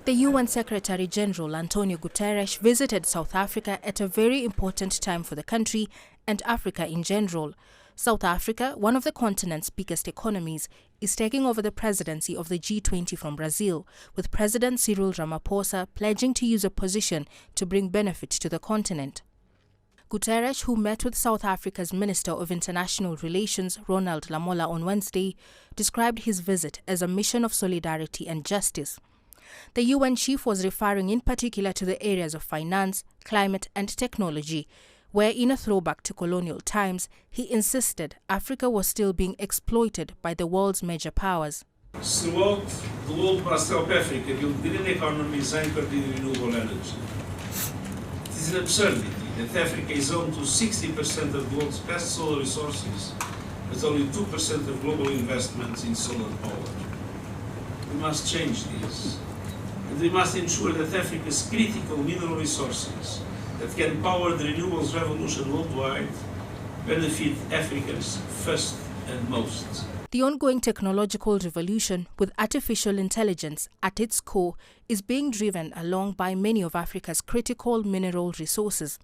The UN Secretary-General António Guterres visited South Africa at a very important time for the country and Africa in general. South Africa, one of the continent's biggest economies, is taking over the presidency of the G20 from Brazil, with President Cyril Ramaphosa pledging to use a position to bring benefit to the continent. Guterres, who met with South Africa's Minister of International Relations, Ronald Lamola, on Wednesday, described his visit as a mission of solidarity and justice. The UN chief was referring in particular to the areas of finance, climate and technology, where in a throwback to colonial times, he insisted Africa was still being exploited by the world's major powers. Throughout the world must help Africa build green economies anchored in renewable energy. It is an absurdity that Africa is home to 60% of the world's best solar resources, but only 2% of global investments in solar power. We must change this, and we must ensure that Africa's critical mineral resources that can power the renewables revolution worldwide benefit Africans first and most. The ongoing technological revolution, with artificial intelligence at its core, is being driven along by many of Africa's critical mineral resources.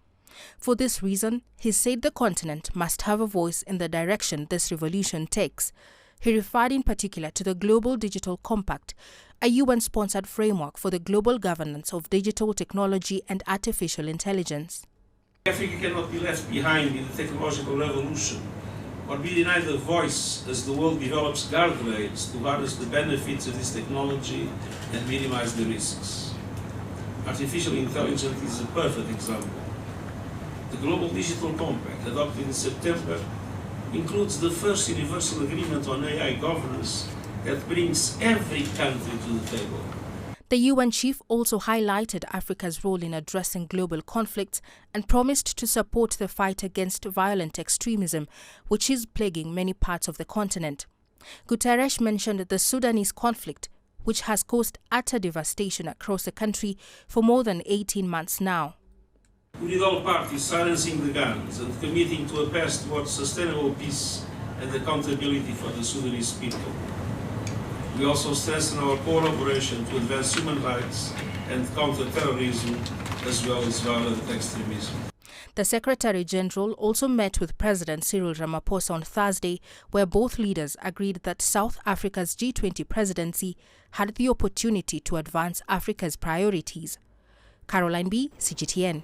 For this reason, he said the continent must have a voice in the direction this revolution takes. He referred in particular to the Global Digital Compact, a UN-sponsored framework for the global governance of digital technology and artificial intelligence. Africa cannot be left behind in the technological revolution, or be denied a voice as the world develops guardrails to harness the benefits of this technology and minimize the risks. Artificial intelligence is a perfect example. The Global Digital Compact, adopted in September, includes the first universal agreement on AI governance that brings every country to the table. The UN chief also highlighted Africa's role in addressing global conflicts and promised to support the fight against violent extremism, which is plaguing many parts of the continent. Guterres mentioned the Sudanese conflict, which has caused utter devastation across the country for more than 18 months now. We need all parties silencing the guns and committing to a path towards sustainable peace and accountability for the Sudanese people. We also strengthen our collaboration to advance human rights and counter terrorism as well as violent extremism. The Secretary-General also met with President Cyril Ramaphosa on Thursday, where both leaders agreed that South Africa's G20 presidency had the opportunity to advance Africa's priorities. Caroline B., CGTN.